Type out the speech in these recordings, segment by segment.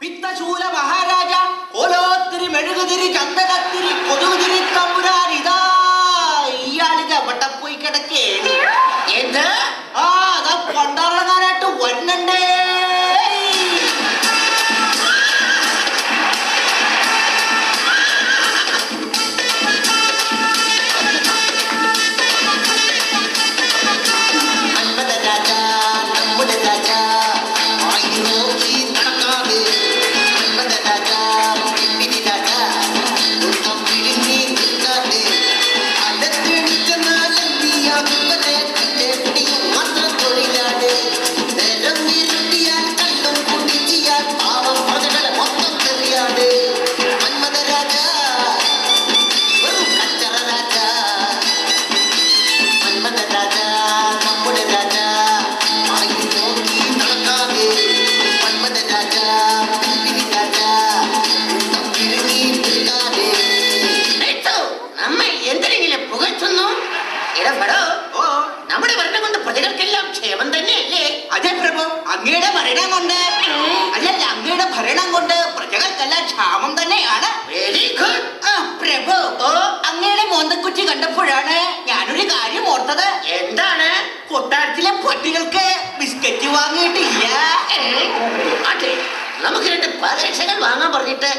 പിത്തശൂല മഹാരാജ ഓലോത്തിരി മെഴുകുതിരി ചന്ദനത്തിരി കൊതുകുതിരി തമ്പുരാൻ ഇതാ ഇയാളിത് എവിടെ പോയി കിടക്കേണ്? എന്ത്? അതാ കൊണ്ടിറങ്ങാനായിട്ട് വരണണ്ടേ. നമ്മുടെ ഭരണം കൊണ്ട് പ്രജകൾക്കെല്ലാം ക്ഷേമം തന്നെയല്ലേ? അതെ പ്രഭു, അങ്ങയുടെ ഭരണം കൊണ്ട് അല്ലല്ല, അങ്ങയുടെ ഭരണം കൊണ്ട് പ്രജകൾക്കെല്ലാം ക്ഷാമം തന്നെയാണ്. Very good. പ്രഭു, അങ്ങയുടെ മോന്തക്കുറ്റി കണ്ടപ്പോഴാണ് ഞാനൊരു കാര്യം ഓർത്തത്. എന്താണ്? കൊട്ടാരത്തിലെ പട്ടികൾക്ക് ബിസ്ക്കറ്റ് വാങ്ങിയിട്ടില്ല. അതെ, നമുക്ക് 2 പരീക്ഷകൾ വാങ്ങാൻ പറഞ്ഞിട്ട്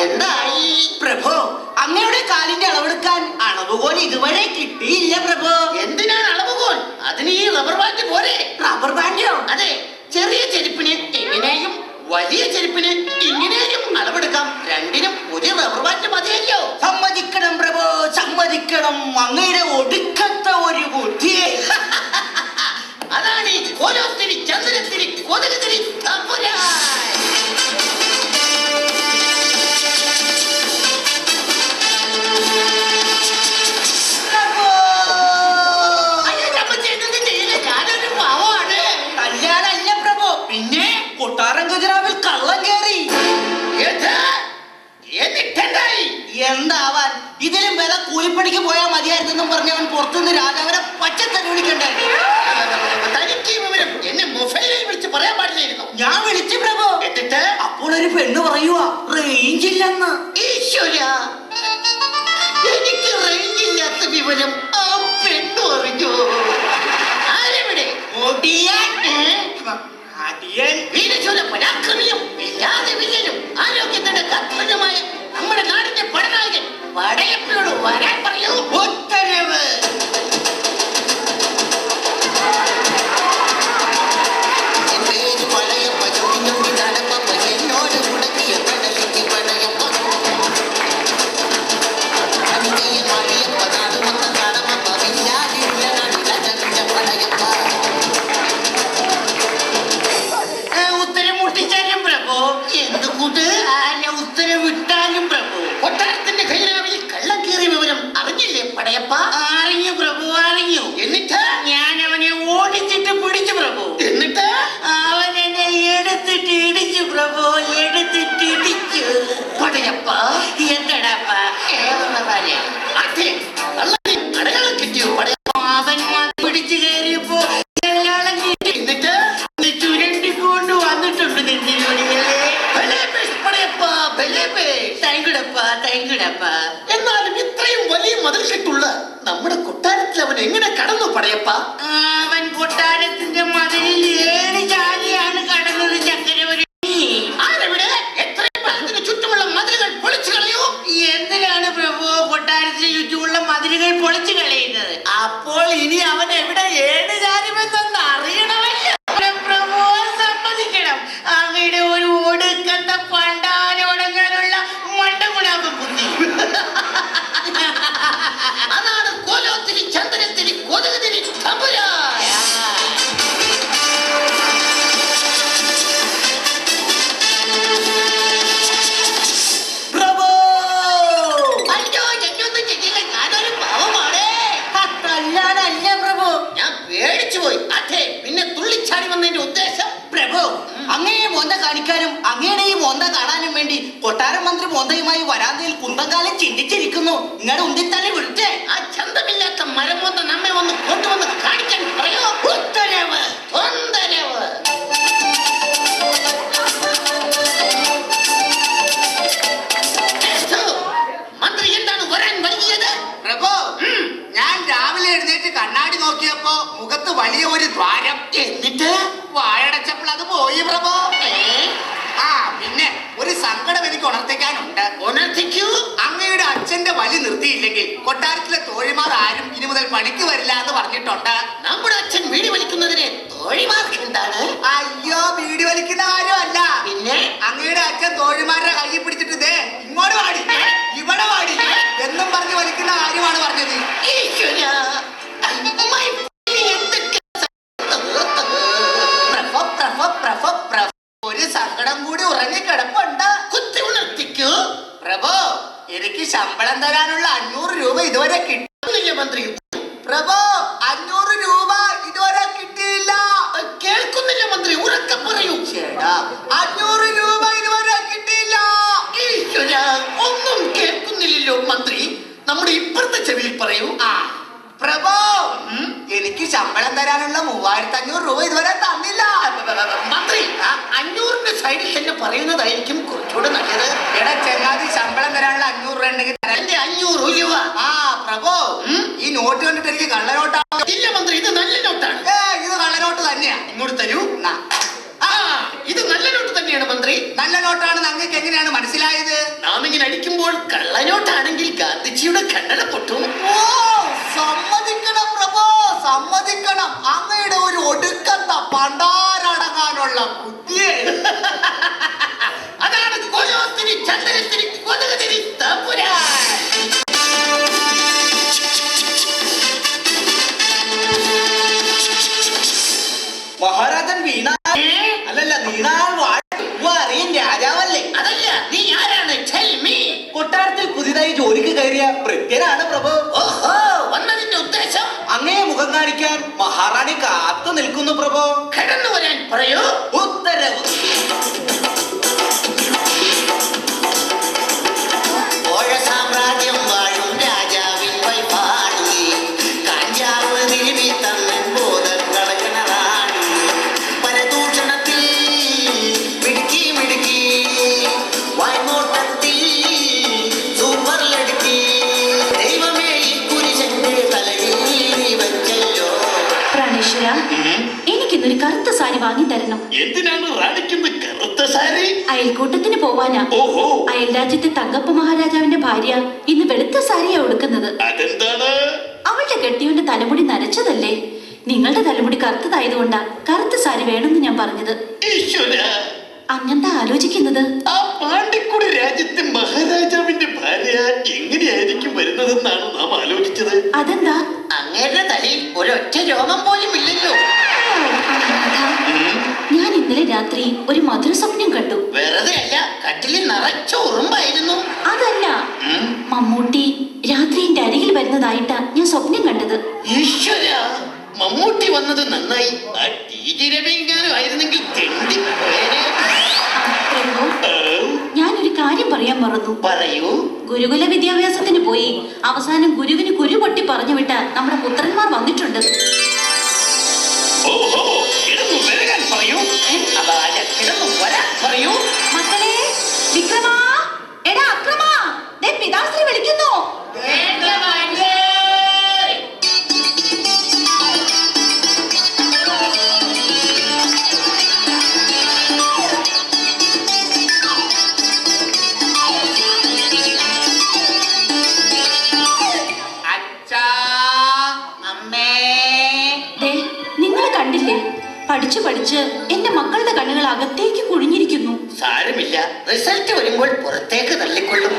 എന്തായി? പ്രഭു, അങ്ങയുടെ കാലിന്റെ അളവെടുക്കാൻ അളവുകോൽ ഇതുവരെ കിട്ടിയില്ല പ്രഭു. എന്തിനാണ് അളവുകോൽ? അതിന് ഈ റബ്ബർ ബാൻഡ് പോരെ? റബ്ബർ ബാൻഡോ? അതെ, ചെറിയ ചെരുപ്പിന് ഇങ്ങനെയും വലിയ ചെരുപ്പിന് ഇങ്ങനെയും അളവെടുക്കാം. രണ്ടിനും പുതിയ റബ്ബർ ബാൻഡ് മതിയല്ലോ. സമ്മതിക്കണം പ്രഭു, സമ്മതിക്കണം. അങ്ങയുടെ ഒടുക്കത്തെ ഒരു ബുദ്ധി. അതാണ് ഈ കോലോത്തിരി ചന്ദ്രത്തിരി കൊതുകുതിരി തമ്പുരാൻ. പിന്നെ കൊട്ടാരം ഖജനാവിൽ കള്ളം കയറി. എന്താവാൻ, ഇതിലും വില കൂലിപ്പണിക്ക് പോയാൽ മതിയായിരുന്നെന്നും പറഞ്ഞവൻ പുറത്തുനിന്ന് രാജാവിനെ പച്ചത്തറി വിളിക്കണ്ടേ? തനിക്ക് വിവരം എന്നെ മൊബൈലിൽ വിളിച്ച് പറയാൻ പാടില്ലായിരുന്നു. ഞാൻ വിളിച്ചു പ്രഭു. എന്നിട്ട് അപ്പോൾ ഒരു പെണ്ണ് പറയുക റേഞ്ച് ഇല്ലെന്ന്. ഈശ്വര, എനിക്ക് റേഞ്ച് ഇല്ലാത്ത വിവരം ആ പെണ്ണു അറിഞ്ഞു. ആരെവിടെ? വീരശൂര പരാക്രമിയും ഇല്ലാതെ വില്ലനും ആരോഗ്യത്തിന്റെ കർത്തവ്യമായ നമ്മുടെ നാടിന്റെ പടനായകൻ പടയപ്പയോട് വരാൻ പറയൂ. ഉത്തരവ്. ഉത്തരവിട്ടാലും പ്രഭു, കൊട്ടാരത്തിന്റെ ഖജനാവിൽ കള്ളം കയറിയ വിവരം അറിഞ്ഞില്ലേ പടയപ്പ? അറിഞ്ഞു പ്രഭു, അറിഞ്ഞു. എന്നിട്ട് ഞാൻ അവനെ ഓടിച്ചിട്ട് പിടിച്ചു പ്രഭു. എന്നിട്ട് അവൻ എന്നെ എടുത്തിട്ട് ഇടിച്ചു പ്രഭു, എടുത്തിട്ട് ഇടിച്ചു. പടയപ്പ, എന്തടാപ്പ? അടയാളം കിട്ടിയോ പടയപ്പ? അവൻ പിടിച്ചു കയറിയപ്പോ അടയാളം കിട്ടി. എന്നിട്ട് ചുരണ്ടിക്കൊണ്ട് വന്നിട്ടുണ്ട് നെഞ്ചിലൂടെ. എന്നാലും ഇത്രയും വലിയ മതിൽ കെട്ടുള്ള നമ്മുടെ കൊട്ടാരത്തിൽ അവൻ എങ്ങനെ കടന്നു പടയപ്പ? അവൻ കൊട്ടാരത്തിന്റെ മതിലിൽ 7 ചാലിയാണ് കടന്നത് ചക്കരവരി. ആരെവിടെ? എത്രയും അതിന് ചുറ്റുമുള്ള മതിലുകൾ പൊളിച്ചു കളയൂ. എന്തിനാണ് പ്രഭു കൊട്ടാരത്തിന് ചുറ്റുമുള്ള മതിലുകൾ പൊളിച്ചു കളയുന്നത്? അപ്പോൾ ഇനി അവൻ എവിടെ 7 ചാലുമെന്നൊന്ന് അറിയണമല്ലോ. പ്രഭു സമ്മതിക്കണം, അങ്ങയുടെ ഒരു ഒടുക്കത്ത പണ്ടാനോടങ്ങാനുള്ള മണ്ടമുണാമ്പ് ബുദ്ധി. അതാണ് കോലോത്തിരി ചന്ദ്രത്തിരി കൊതുകുതിരി തമ്പുരാൻ. പ്രഭു, അയ്യോ, എന്നൊന്നും ചെയ്യില്ല, ഞാനൊരു പാവമാണ്. തല്ലാനല്ല പ്രഭു. ഞാൻ പേടിച്ചു പോയി. അതെ, പിന്നെ തുള്ളിച്ചാടി വന്നതിന്റെ ഉദ്ദേശം? പ്രഭു, അങ്ങയെ മോന്ത കാണിക്കാനും അങ്ങയുടെ ഈ മോന്ത കാണാനും വേണ്ടി കൊട്ടാരം മന്ത്രി മോന്തയുമായി വരാന്തയിൽ കുന്തങ്കാലം ചിന്തിച്ചിരിക്കുന്നു. നിങ്ങളുടെ ഉന്തിത്തള്ളി വിളിച്ചേ. ആ ചന്തമില്ലാത്ത മരമോന്ത നമ്മെ ഒന്ന് കൊണ്ടുവന്ന് കാണിക്കാൻ പറയോ? ഉത്തരവ്. ഉത്തരവ്. വലിയ ഒരു ദ്വാരം. എന്നിട്ട് വായടച്ചപ്പോൾ അത് പോയി പ്രഭു. ആ പിന്നെ ഒരു സങ്കടം എനിക്ക് ഉണർത്തിക്കാനുണ്ട്. ഉണർത്തിക്കൂ. അങ്ങയുടെ അച്ഛന്റെ വലി നിർത്തിയില്ലെങ്കിൽ കൊട്ടാരത്തിലെ തോഴിമാർ ആരും ഇനി മുതൽ പണിക്ക് വരില്ല എന്ന് പറഞ്ഞിട്ടുണ്ട്. നമ്മുടെ അച്ഛൻ വീടി വലിക്കുന്നതിന് തോഴിമാർക്ക് എന്താണ്? അയ്യോ, വീടി വലിക്കുന്ന കാര്യമല്ല. പിന്നെ അങ്ങയുടെ അച്ഛൻ തോഴിമാരുടെ കൈ പിടിച്ചിട്ട് ദേ ഇങ്ങോട്ട് വാടി, ഇവിടെ വാടി എന്നും പറഞ്ഞ് വലിക്കുന്ന കാര്യമാണ് പറഞ്ഞത്. ഒരു സങ്കടം കൂടി ഉറങ്ങിക്കിടപ്പുണ്ട്. കുത്തി ഉണർത്തിക്കൂ. പ്രഭു, എനിക്ക് ശമ്പളം തരാനുള്ള 500 രൂപ ഇതുവരെ കിട്ടുന്നില്ല മന്ത്രി. പ്രഭു, 500 രൂപ ഇതുവരെ കിട്ടിയില്ല. കേൾക്കുന്നില്ല മന്ത്രി, ഉറക്കെ പറയൂ. ചേട്ടാ, 500 രൂപ ഇതുവരെ കിട്ടിയില്ല. ഈശ്വരാ, ഒന്നും കേൾക്കുന്നില്ലല്ലോ മന്ത്രി. നമ്മുടെ ഇപ്പുറത്തെ ചെവിയിൽ പറയൂ. പ്രഭു, എനിക്ക് ശമ്പളം തരാനുള്ള 3500 രൂപ ഇതുവരെ തന്നില്ല. മന്ത്രി, 500ന്റെ സൈഡിൽ തന്നെ പറയുന്നതായിരിക്കും കുറച്ചുകൂടെ നല്ലത്. എടാ ചെങ്ങാതി, ശമ്പളം തരാനുള്ള 500 രൂപ ഉണ്ടെങ്കിൽ 500 രൂപ. ആ പ്രഭു, ഈ നോട്ട് കണ്ടിട്ട് എനിക്ക് കള്ളനോട്ടാണ്. ഇല്ല മന്ത്രി, ഇത് നല്ല നോട്ടാണ്. ഇത് കള്ളനോട്ട് തന്നെയാ. ഇങ്ങോട്ട് തരൂ. ഇത് നല്ല നോട്ട് തന്നെയാണ് മന്ത്രി. നല്ല നോട്ടാണെന്ന് അങ്ങക്ക് എങ്ങനെയാണ് മനസ്സിലായത്? നാം ഇങ്ങനെ അടിക്കുമ്പോൾ കള്ളനോട്ടാണെങ്കിൽ ഗാന്ധിജിയുടെ കണ്ണട പൊട്ടും. സമ്മതിക്കണം പ്രഭു, സമ്മതിക്കണം. അങ്ങയുടെ ഒരു ഒടുക്കത്ത പണ്ടാരടങ്ങാനുള്ള ബുദ്ധിയെ. അതാണ് കൊലോത്തിരി ചന്ദ്രത്തിരി കൊതുകുതിരി തമ്പുരാൻ. മഹാരാജൻ വീണ അല്ലല്ല വീണാൽ അറിയും രാജാവല്ലേ? അതല്ല, നീ ആരാണ്? കൊട്ടാരത്തിൽ പുതിയതായി ജോലിക്ക് കയറിയ ഭൃത്യനാണ് പ്രഭു. ഓഹോ, വന്നതിന്റെ ഉദ്ദേശം? അങ്ങയെ മുഖം കാണിക്കാൻ മഹാറാണി കാത്തു നിൽക്കുന്നു പ്രഭു. കടന്നു വരാൻ പറയൂ. ഉത്തരവ്. സാമ്രാജ്യം വാഴും രാജാവിൻ വൈപാടി കാഞ്ചാവ് നിരുവി തന്നൻ ബോധം കളക്കണ റാണി പരദൂഷണത്തിൽ മിടുക്കി മിടുക്കി വായ്മോട്ടത്തിൽ സൂപ്പറിലെടുക്കി ദൈവമേ കുരിശന്റെ തലയിൽ വെച്ചല്ലോ. പ്രാണേശ്വര, എനിക്കിന്നൊരു കറുത്ത സാരി വാങ്ങി തരണം. എന്തിനാണ് റാണിക്കുന്ന കറുത്ത സാരി? അയൽക്കൂട്ടത്തിന് പോവാനാ. ഓഹോ, അയൽ രാജ്യത്തെ തങ്കപ്പ മഹാരാജാവിന്റെ ഭാര്യ ഇന്ന് വെളുത്ത സാരിയാ ഉടുക്കുന്നത്. അതെന്താണ്? അവളുടെ കെട്ടിയവന്റെ തലമുടി നരച്ചതല്ലേ. നിങ്ങളുടെ തലമുടി കറുത്തതായതുകൊണ്ടാ കറുത്ത സാരി വേണമെന്ന് ഞാൻ പറഞ്ഞത്. അങ്ങന്താ ആലോചിക്കുന്നത്? ആ പാണ്ടിക്കുടി രാജ്യത്തെ മഹാരാജാവിന്റെ ഭാര്യ എങ്ങനെയായിരിക്കും വരുന്നതെന്നാണ് നാം ആലോചിച്ചത്. അതെന്താ? അങ്ങയുടെ തലയിൽ ഒരൊറ്റ രോമം പോലും ഇല്ലല്ലോ. ഞാൻ ഇന്നലെ രാത്രി ഒരു മധുര സ്വപ്നം കണ്ടു. വെറുതെ അല്ല, കട്ടിലിൽ നിറച്ച ഉറുമ്പായിരുന്നു. അതല്ല, മമ്മൂട്ടി രാത്രി എന്റെ അരികിൽ വരുന്നതായിട്ടാ ഞാൻ സ്വപ്നം കണ്ടത്. ഈശ്വര, മമ്മൂട്ടി വന്നത് നന്നായി. ആ ടി രവിയെങ്ങാനും ആയിരുന്നെങ്കിൽ തെണ്ടി പോയേനെ. ഞാനൊരു കാര്യം പറയാൻ മറന്നു. പറയൂ. ഗുരുകുല വിദ്യാഭ്യാസത്തിന് പോയി അവസാനം ഗുരുവിന് കുരു പൊട്ടി പറഞ്ഞു വിട്ട നമ്മുടെ പുത്രന്മാർ വന്നിട്ടുണ്ട്. മക്കളെ, വിക്രമാ, എടാ അക്രമാ, ദേ പിതാശ്രീ വിളിക്കുന്നു. നിങ്ങൾ കണ്ടില്ലേ, പഠിച്ചു പഠിച്ച് എന്റെ മക്കളുടെ കണ്ണുകൾ അകത്തേക്ക് കുഴിഞ്ഞിരിക്കുന്നു. സാരമില്ല, റിസൾട്ട് വരുമ്പോൾ പുറത്തേക്ക് തള്ളിക്കൊള്ളും.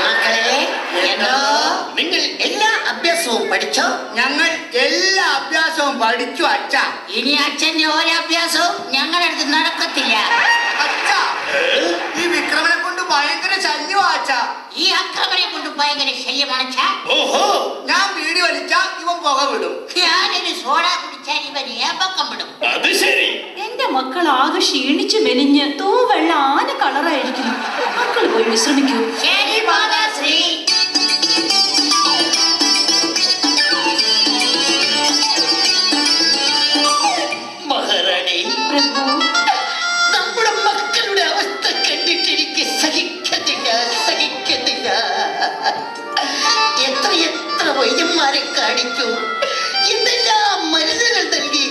മക്കളെ, നിങ്ങൾ എല്ലാ അഭ്യാസവും പഠിച്ചോ? ഞങ്ങൾ എല്ലാ അഭ്യാസവും പഠിച്ചു അച്ഛ. ഇനി അച്ഛന്റെ ഒരഭ്യാസവും ഞങ്ങളടുത്ത് നടക്കത്തില്ല. അച്ഛ, ഈ വിക്രമനെ കൊണ്ട് ഭയങ്കര ശല്യമാ അച്ഛ. ഈ അക്രമനെ കൊണ്ട് ഭയങ്കര ശല്യമാണ് അച്ഛാ. ഓഹോ, ഞാൻ വീടി വലിച്ച ഇവൻ പുക വിടും. ഞാനൊരു സോഡ കുടിച്ചാൽ ഇവൻ ഏപ്പക്കം വിടും. അത് ശരി. എന്റെ മക്കൾ ആകെ ക്ഷീണിച്ച് മെലിഞ്ഞ് തൂവെള്ള ആന കളറായിരിക്കുന്നു. മക്കൾ പോയി വിശ്രമിക്കൂ. ശരി മാതാശ്രീ. മഹാറാണി, പ്രഭു, നമ്മുടെ മക്കളുടെ അവസ്ഥ കണ്ടിട്ട് എനിക്ക് സഹിക്കത്തില്ല. എത്ര വൈദ്യന്മാരെ കാണിച്ചു, എന്തെല്ലാം മരുന്നുകൾ നൽകി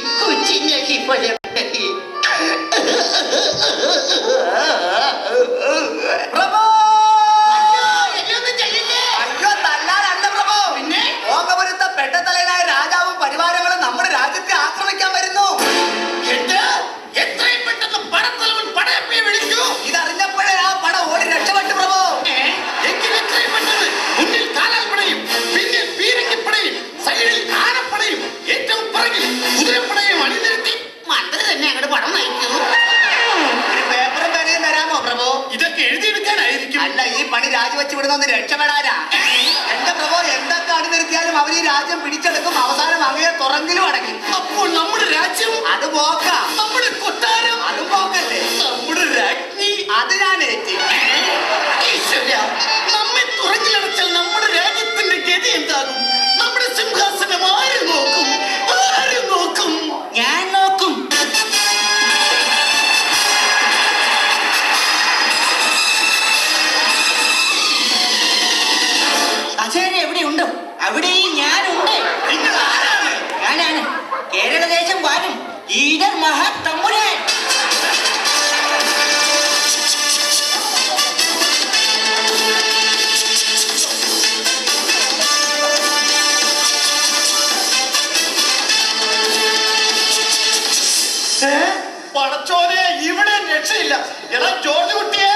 അല്ല, ഈ പണി രാജിവെച്ച് വിടുന്നൊന്ന് രക്ഷപ്പെടാനാ. എന്റെ പ്രഭോ, എന്തൊക്കെ അണിനിരത്തിയാലും അവർ ഈ രാജ്യം പിടിച്ചെടുക്കും. അവസാനം അങ്ങയെ തുറങ്കിലും അടങ്ങി. അപ്പോൾ നമ്മുടെ രാജ്യം, അത് പോക്കാം. നമ്മുടെ കൊട്ടാരം, അതും പോക്കല്ലേ. നമ്മുടെ രാജ്ഞി, അത് ഞാൻ ഏറ്റി. ഈശ്വര, നമ്മെ തുറങ്ങിലടച്ചാൽ നമ്മുടെ രാജ്യത്തിന്റെ ഗതി എന്താകും? നമ്മുടെ സിംഹാസനം ആര് നോക്കും? ആര് നോക്കും? ഞാൻ നോക്കും. അച്ഛനെ എവിടെയുണ്ടോ അവിടെയും ഞാനുണ്ട്. നിങ്ങൾ ആരാണ്? ഞാനാണ് കേരളദേശം വാഴും ഈടർ മഹാതമ്പുരാൻ. പടച്ചോനെ, ഇവിടെ രക്ഷയില്ല. എടാ ജോർജ് കുട്ടിയെ,